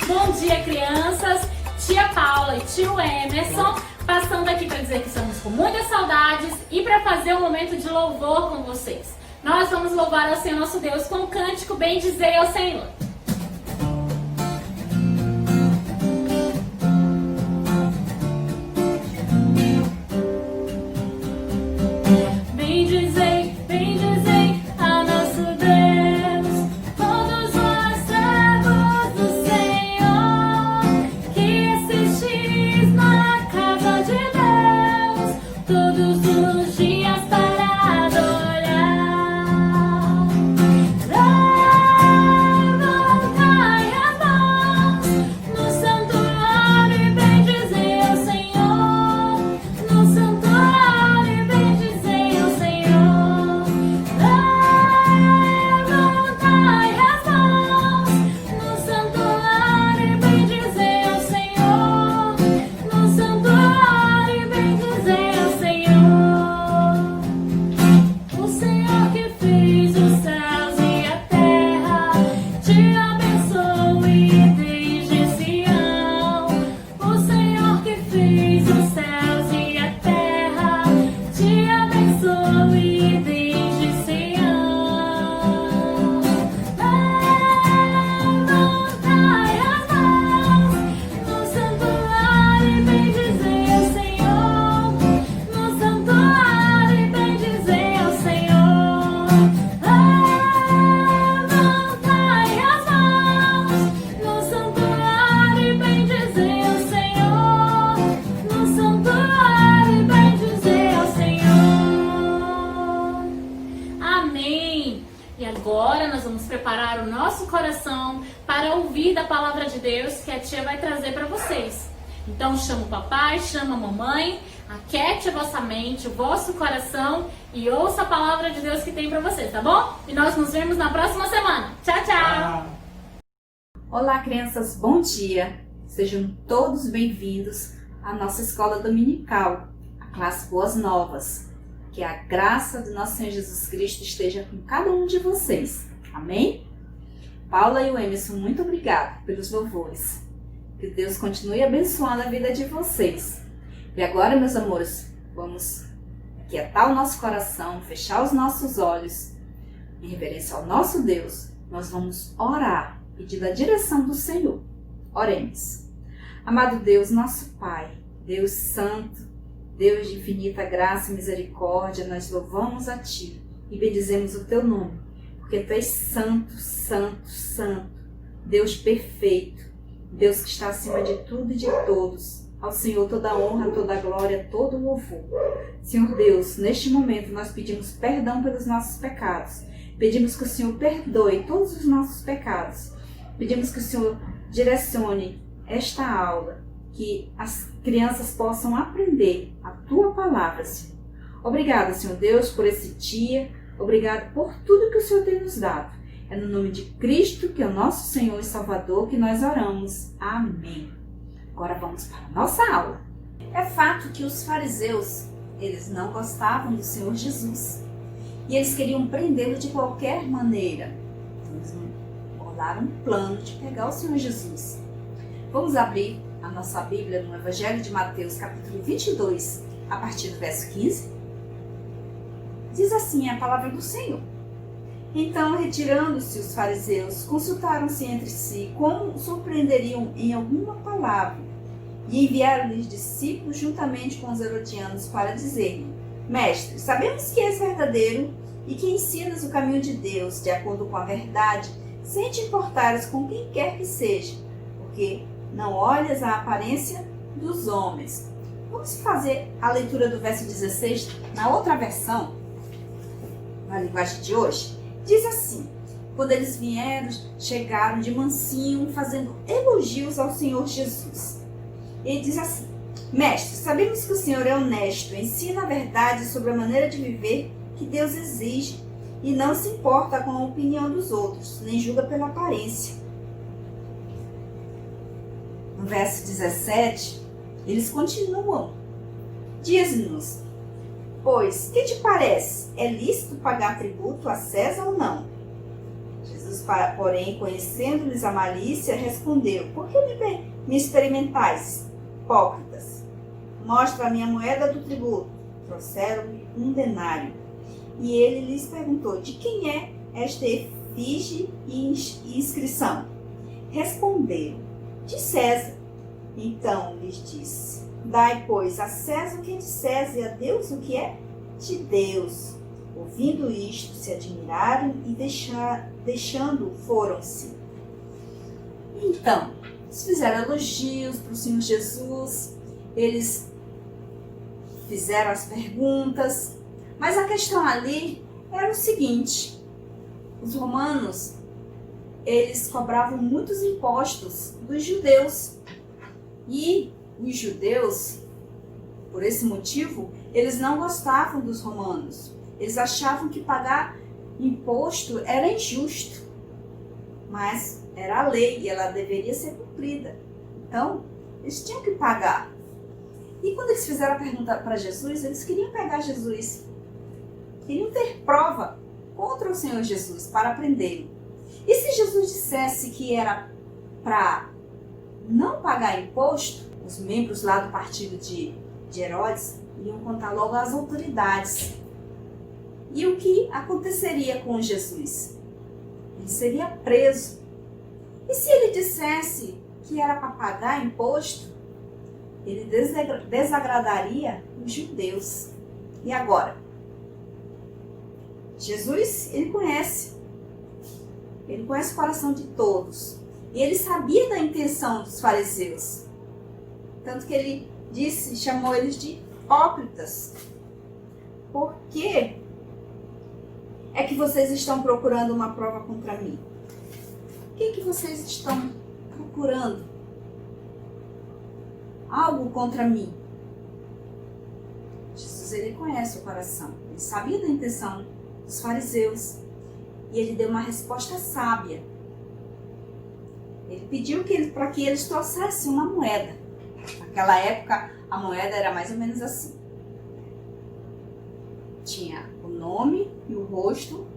Bom dia, crianças! Tia Paula e tio Emerson passando aqui para dizer que estamos com muitas saudades e para fazer um momento de louvor com vocês. Nós vamos louvar ao Senhor nosso Deus com o cântico Bendizei ao Senhor. Preparar o nosso coração para ouvir da palavra de Deus que a tia vai trazer para vocês. Então chama o papai, chama a mamãe, aquete a vossa mente, o vosso coração e ouça a palavra de Deus que tem para vocês, tá bom? E nós nos vemos na próxima semana. Tchau, tchau! Olá, crianças, bom dia! Sejam todos bem-vindos à nossa escola dominical, a classe Boas Novas. Que a graça do nosso Senhor Jesus Cristo esteja com cada um de vocês. Amém? Paula e o Emerson, muito obrigado pelos louvores. Que Deus continue abençoando a vida de vocês. E agora, meus amores, vamos aquietar o nosso coração, fechar os nossos olhos. Em reverência ao nosso Deus, nós vamos orar, pedindo a direção do Senhor. Oremos. Amado Deus, nosso Pai, Deus Santo, Deus de infinita graça e misericórdia, nós louvamos a Ti e bendizemos o Teu nome. Porque Tu és santo, santo, santo, Deus perfeito, Deus que está acima de tudo e de todos. Ao Senhor toda a honra, toda a glória, todo o louvor. Senhor Deus, neste momento nós pedimos perdão pelos nossos pecados. Pedimos que o Senhor perdoe todos os nossos pecados. Pedimos que o Senhor direcione esta aula, que as crianças possam aprender a Tua palavra, Senhor. Obrigada, Senhor Deus, por esse dia. Obrigado por tudo que o Senhor tem nos dado. É no nome de Cristo, que é o nosso Senhor e Salvador, que nós oramos. Amém. Agora vamos para a nossa aula. É fato que os fariseus, eles não gostavam do Senhor Jesus. E eles queriam prendê-lo de qualquer maneira. Então eles bolaram um plano de pegar o Senhor Jesus. Vamos abrir a nossa Bíblia no Evangelho de Mateus, capítulo 22, a partir do verso 15. Diz assim a palavra do Senhor. Então, retirando-se os fariseus, consultaram-se entre si como o surpreenderiam em alguma palavra, e enviaram-lhes discípulos juntamente com os herodianos para dizer-lhe: Mestre, sabemos que és verdadeiro e que ensinas o caminho de Deus de acordo com a verdade, sem te importares com quem quer que seja, porque não olhas a aparência dos homens. Vamos fazer a leitura do verso 16 na outra versão, na linguagem de hoje. Diz assim: quando eles vieram, chegaram de mansinho, fazendo elogios ao Senhor Jesus. Ele diz assim: Mestre, sabemos que o Senhor é honesto, ensina a verdade sobre a maneira de viver que Deus exige e não se importa com a opinião dos outros, nem julga pela aparência. No verso 17, eles continuam: Diz-nos, pois, que te parece? É lícito pagar tributo a César ou não? Jesus porém, conhecendo-lhes a malícia, respondeu: por que me experimentais, hipócritas? Mostra a minha moeda do tributo. Trouxeram-lhe um denário. E ele lhes perguntou: de quem é esta efígie e inscrição? Responderam: de César. Então lhes disse: dai, pois, a César o que é de César e a Deus o que é de Deus. Ouvindo isto, se admiraram e deixando, foram-se. Então, eles fizeram elogios para o Senhor Jesus, eles fizeram as perguntas, mas a questão ali era o seguinte: os romanos, eles cobravam muitos impostos dos judeus, e os judeus, por esse motivo, eles não gostavam dos romanos. Eles achavam que pagar imposto era injusto, mas era a lei e ela deveria ser cumprida. Então, eles tinham que pagar. E quando eles fizeram a pergunta para Jesus, eles queriam pegar Jesus, queriam ter prova contra o Senhor Jesus para prendê-lo. E se Jesus dissesse que era para não pagar imposto, os membros lá do partido de Herodes iam contar logo às autoridades. E o que aconteceria com Jesus? Ele seria preso. E se ele dissesse que era para pagar imposto, ele desagradaria os judeus. E agora? Jesus, ele conhece o coração de todos. E ele sabia da intenção dos fariseus. Tanto que ele chamou eles de hipócritas. Por quê? É que vocês estão procurando uma prova contra mim? O que vocês estão procurando? Algo contra mim? Jesus, ele conhece o coração. Ele sabia da intenção dos fariseus. E ele deu uma resposta sábia. Ele pediu para que eles trouxessem uma moeda. Naquela época, a moeda era mais ou menos assim. Tinha o nome e o rosto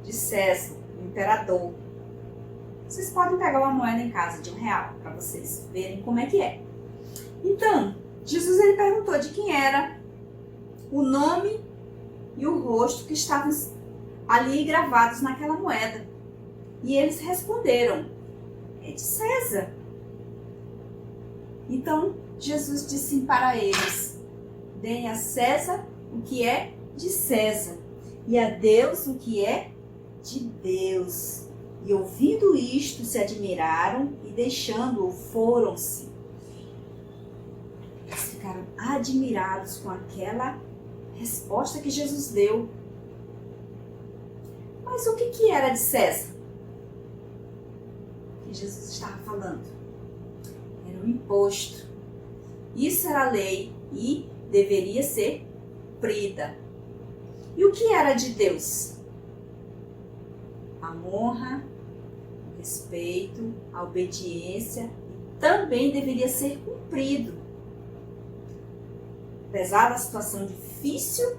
de César, o imperador. Vocês podem pegar uma moeda em casa de R$1 para vocês verem como é que é. Então, Jesus ele perguntou de quem era o nome e o rosto que estavam ali gravados naquela moeda. E eles responderam: é de César. Então, Jesus disse para eles: deem a César o que é de César, e a Deus o que é de Deus. E ouvindo isto, se admiraram e deixando-o, foram-se. Eles ficaram admirados com aquela resposta que Jesus deu. Mas o que era de César? O que Jesus estava falando? Era um imposto. Isso era lei e deveria ser cumprida. E o que era de Deus? A honra, o respeito, a obediência também deveria ser cumprido. Apesar da situação difícil,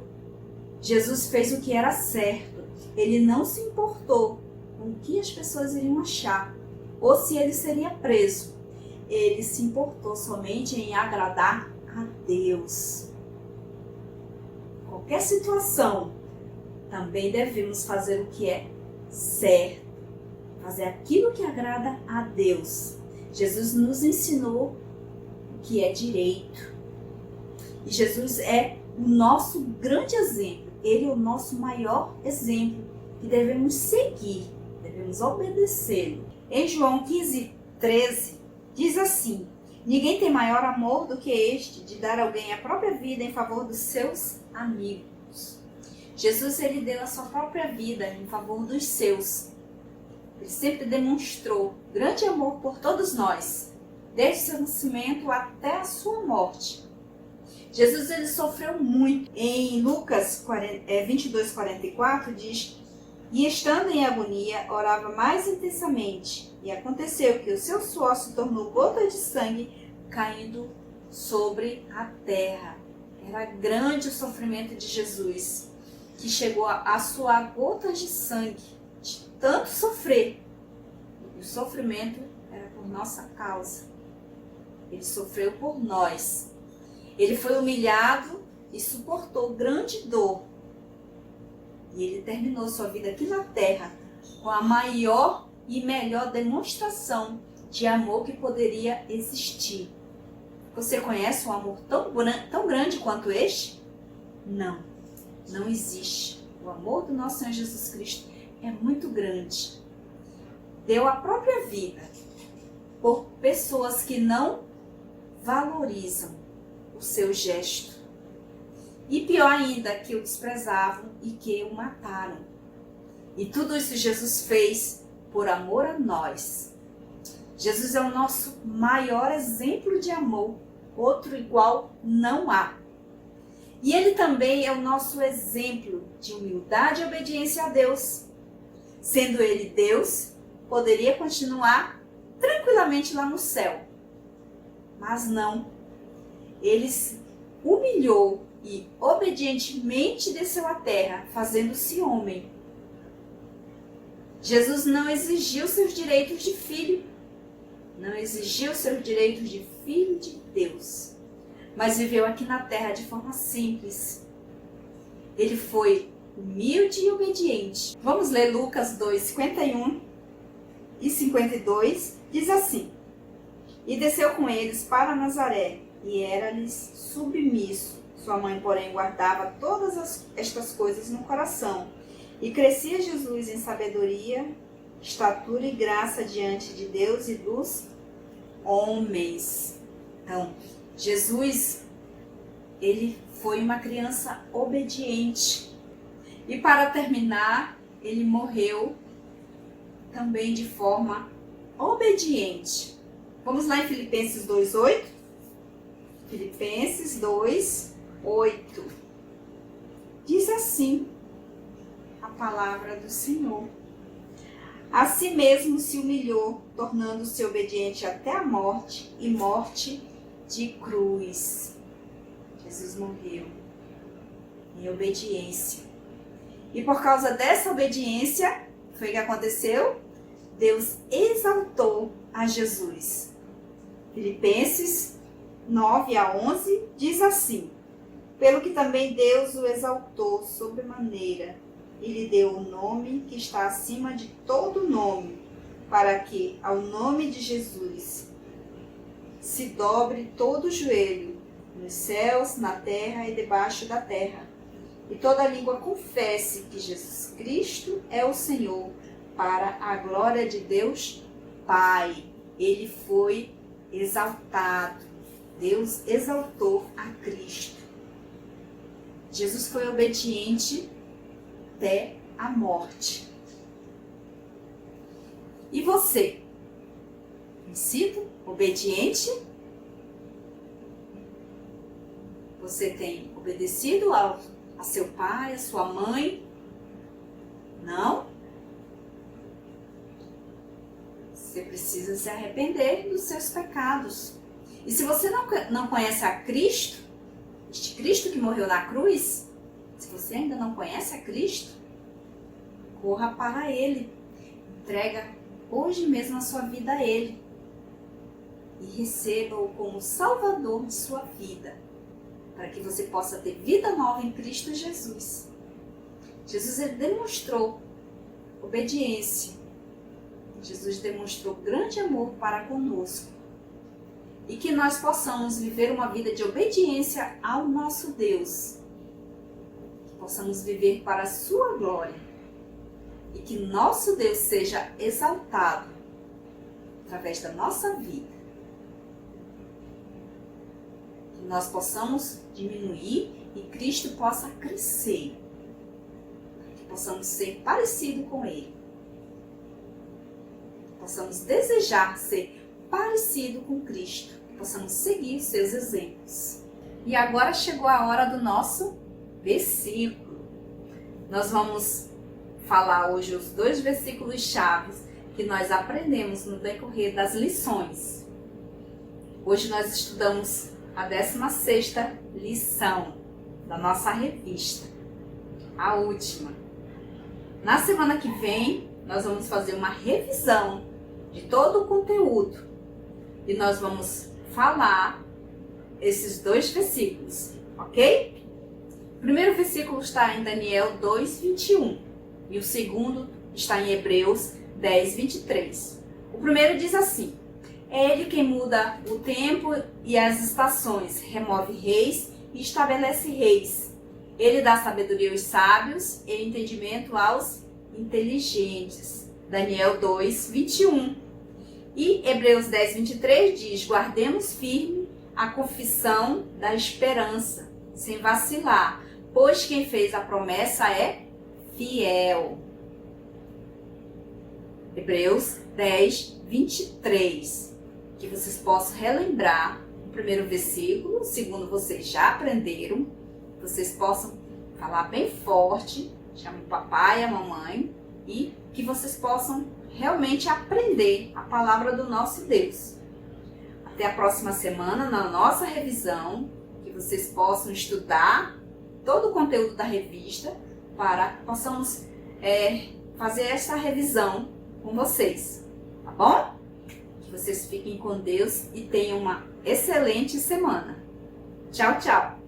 Jesus fez o que era certo. Ele não se importou com o que as pessoas iriam achar ou se ele seria preso. Ele se importou somente em agradar a Deus. Qualquer situação, também devemos fazer o que é certo, fazer aquilo que agrada a Deus. Jesus nos ensinou o que é direito. E Jesus é o nosso grande exemplo. Ele é o nosso maior exemplo que devemos seguir, devemos obedecê-lo. Em João 15:13 diz assim: ninguém tem maior amor do que este, de dar alguém a própria vida em favor dos seus amigos. Jesus, ele deu a sua própria vida em favor dos seus. Ele sempre demonstrou grande amor por todos nós, desde seu nascimento até a sua morte. Jesus, ele sofreu muito. Em Lucas 22:44 diz: e estando em agonia, orava mais intensamente, e aconteceu que o seu suor se tornou gotas de sangue caindo sobre a terra. Era grande o sofrimento de Jesus, que chegou a suar gotas de sangue, de tanto sofrer. E o sofrimento era por nossa causa. Ele sofreu por nós. Ele foi humilhado e suportou grande dor. E ele terminou sua vida aqui na terra com a maior e melhor demonstração de amor que poderia existir. Você conhece um amor tão grande quanto este? Não, não existe. O amor do nosso Senhor Jesus Cristo é muito grande. Deu a própria vida por pessoas que não valorizam o seu gesto. E pior ainda, que o desprezavam e que o mataram. E tudo isso Jesus fez por amor a nós. Jesus é o nosso maior exemplo de amor. Outro igual não há. E ele também é o nosso exemplo de humildade e obediência a Deus. Sendo ele Deus, poderia continuar tranquilamente lá no céu. Mas não. Ele se humilhou e obedientemente desceu à terra, fazendo-se homem. Jesus não exigiu seus direitos de filho, não exigiu seus direitos de filho de Deus, mas viveu aqui na terra de forma simples. Ele foi humilde e obediente. Vamos ler Lucas 2, 51 e 52, diz assim: E desceu com eles para Nazaré, e era-lhes submisso. Sua mãe, porém, guardava todas estas coisas no coração. E crescia Jesus em sabedoria, estatura e graça diante de Deus e dos homens. Então, Jesus, ele foi uma criança obediente. E para terminar, ele morreu também de forma obediente. Vamos lá em Filipenses 2:8? Filipenses 2:8. Diz assim a palavra do Senhor: A si mesmo se humilhou, tornando-se obediente até a morte, e morte de cruz. Jesus morreu em obediência. E por causa dessa obediência, foi o que aconteceu? Deus exaltou a Jesus. Filipenses 9-11 diz assim: Pelo que também Deus o exaltou sobremaneira, e lhe deu o nome que está acima de todo nome, para que, ao nome de Jesus, se dobre todo o joelho, nos céus, na terra e debaixo da terra, e toda língua confesse que Jesus Cristo é o Senhor, para a glória de Deus Pai. Ele foi exaltado. Deus exaltou a Cristo. Jesus foi obediente até a morte. E você? Tem sido obediente? Você tem obedecido a seu pai, a sua mãe? Não? Você precisa se arrepender dos seus pecados. E se você não conhece a Cristo, este Cristo que morreu na cruz, se você ainda não conhece a Cristo, corra para Ele. Entrega hoje mesmo a sua vida a Ele. E receba-o como Salvador de sua vida, para que você possa ter vida nova em Cristo Jesus. Jesus, ele demonstrou obediência. Jesus demonstrou grande amor para conosco. E que nós possamos viver uma vida de obediência ao nosso Deus. Que possamos viver para a sua glória. E que nosso Deus seja exaltado através da nossa vida. Que nós possamos diminuir e Cristo possa crescer. Que possamos ser parecidos com Ele. Que possamos desejar ser parecido com Cristo, que possamos seguir seus exemplos. E agora chegou a hora do nosso versículo. Nós vamos falar hoje os 2 versículos chaves que nós aprendemos no decorrer das lições. Hoje nós estudamos a 16ª lição da nossa revista, a última. Na semana que vem, nós vamos fazer uma revisão de todo o conteúdo e nós vamos falar esses 2 versículos, ok? O primeiro versículo está em Daniel 2:21 e o segundo está em Hebreus 10:23. O primeiro diz assim: é Ele quem muda o tempo e as estações, remove reis e estabelece reis. Ele dá sabedoria aos sábios e entendimento aos inteligentes. Daniel 2:21. E Hebreus 10:23 diz: guardemos firme a confissão da esperança, sem vacilar, pois quem fez a promessa é fiel. Hebreus 10:23. Que vocês possam relembrar o primeiro versículo, o segundo vocês já aprenderam, vocês possam falar bem forte, chame o papai e a mamãe, e que vocês possam realmente aprender a palavra do nosso Deus. Até a próxima semana na nossa revisão, que vocês possam estudar todo o conteúdo da revista para que possamos fazer essa revisão com vocês, tá bom? Que vocês fiquem com Deus e tenham uma excelente semana. Tchau, tchau!